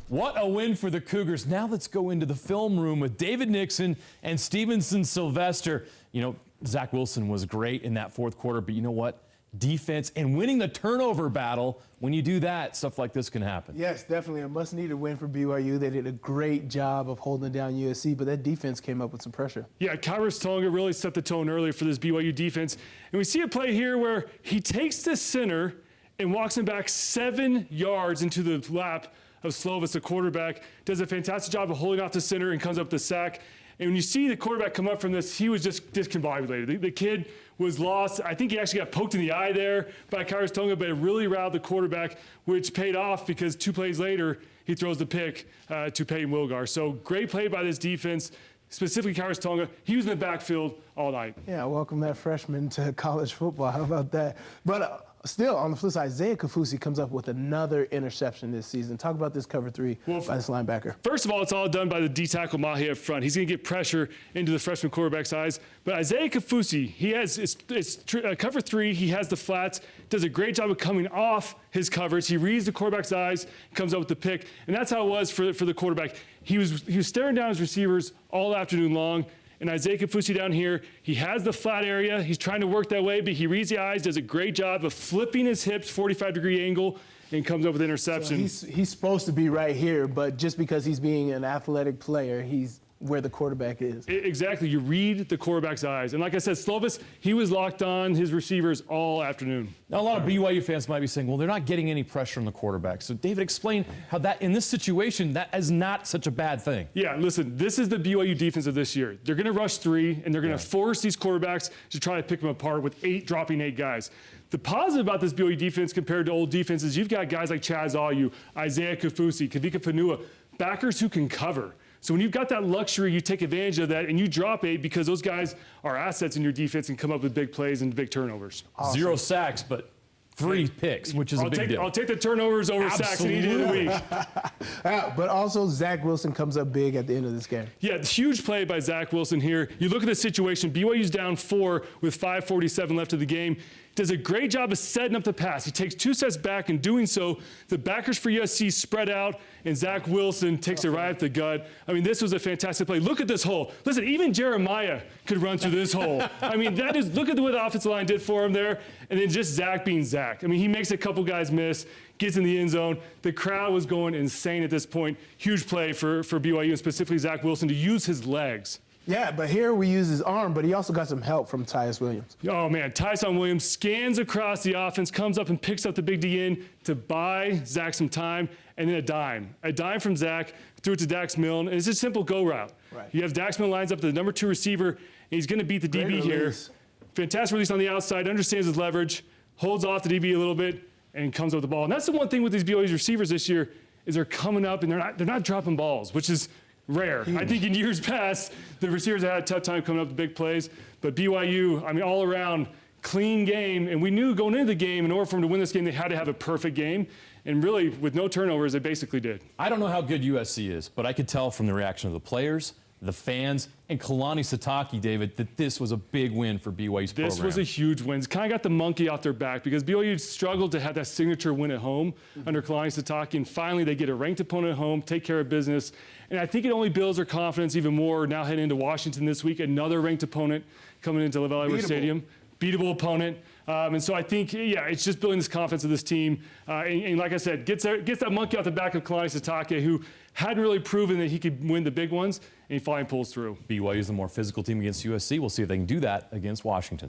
What a win for the Cougars. Now let's go into the film room with David Nixon and Stevenson Sylvester. You know, Zach Wilson was great in that fourth quarter, but you know what? Defense and winning the turnover battle, when you do that, stuff like this can happen. Yes, definitely a must-needed win for BYU. They did a great job of holding down USC, but that defense came up with some pressure. Yeah, Cougars really set the tone early for this BYU defense. And we see a play here where he takes the center and walks him back 7 yards into the lap of Slovis, the quarterback. Does a fantastic job of holding off the center and comes up the sack. And when you see the quarterback come up from this, he was just discombobulated. The kid was lost. I think he actually got poked in the eye there by Kyrus Tonga, but it really riled the quarterback, which paid off because 2 plays later, he throws the pick to Peyton Wilgar. So great play by this defense, specifically Kyrus Tonga. He was in the backfield all night. Yeah, welcome that freshman to college football. How about that? But still, on the flip side, Isaiah Kafusi comes up with another interception this season. Talk about this cover 3 by this linebacker. First of all, it's all done by the D-tackle Mahi up front. He's going to get pressure into the freshman quarterback's eyes. But Isaiah Kafusi, he has it's cover 3. He has the flats. Does a great job of coming off his covers. He reads the quarterback's eyes, comes up with the pick, and that's how it was for the quarterback. He was staring down his receivers all afternoon long. And Isaiah Kafusi down here, he has the flat area. He's trying to work that way, but he reads the eyes, does a great job of flipping his hips, 45-degree angle, and comes up with an interception. So he's supposed to be right here, but just because he's being an athletic player, he's where the quarterback is. Exactly. You read the quarterback's eyes. And like I said, Slovis, he was locked on his receivers all afternoon. Now, a lot of BYU fans might be saying, well, they're not getting any pressure on the quarterback. So, David, explain how that, in this situation, that is not such a bad thing. Yeah, listen, this is the BYU defense of this year. They're going to rush 3, and they're going to force these quarterbacks to try to pick them apart with dropping 8 guys. The positive about this BYU defense compared to old defenses, you've got guys like Chaz Ayu, Isaiah Kafusi, Kavika Fanua, backers who can cover. So when you've got that luxury, you take advantage of that, and you drop 8 because those guys are assets in your defense and come up with big plays and big turnovers. Awesome. 0 sacks, but 3 picks, which is a big deal. I'll take the turnovers over sacks any day of the week. But also, Zach Wilson comes up big at the end of this game. Yeah, huge play by Zach Wilson here. You look at the situation, BYU's down 4 with 5:47 left of the game. Does a great job of setting up the pass. He takes 2 steps back. In doing so, the backers for USC spread out, and Zach Wilson takes it right at the gut. I mean, this was a fantastic play. Look at this hole. Listen, even Jeremiah could run through this hole. I mean, look at what the offensive line did for him there, and then just Zach being Zach. I mean, he makes a couple guys miss, gets in the end zone. The crowd was going insane at this point. Huge play for BYU, and specifically Zach Wilson, to use his legs. Yeah, but here we use his arm, but he also got some help from Tyus Williams. Oh, man. Tyson Williams scans across the offense, comes up and picks up the big D in to buy Zach some time, and then a dime. A dime from Zach, threw it to Dax Milne, and it's a simple go route. Right. You have Dax Milne lines up the number 2 receiver, and he's going to beat the DB here. Fantastic release on the outside, understands his leverage, holds off the DB a little bit, and comes up with the ball. And that's the one thing with these BYU receivers this year is they're coming up and they're not dropping balls, which is rare. I think in years past, the receivers had a tough time coming up with big plays. But BYU, I mean, all around, clean game. And we knew going into the game, in order for them to win this game, they had to have a perfect game. And really, with no turnovers, they basically did. I don't know how good USC is, but I could tell from the reaction of the players, the fans, and Kalani Sitake, David, that this was a big win for BYU's program. This was a huge win. It's kind of got the monkey off their back because BYU struggled to have that signature win at home under Kalani Sitake, and finally they get a ranked opponent at home, take care of business. And I think it only builds their confidence even more now heading into Washington this week, another ranked opponent coming into LaVell Stadium. Beatable opponent. And so I think, yeah, it's just building this confidence of this team. And like I said, gets that monkey off the back of Kalani Sitake, who hadn't really proven that he could win the big ones, and he finally pulls through. BYU is the more physical team against USC. We'll see if they can do that against Washington.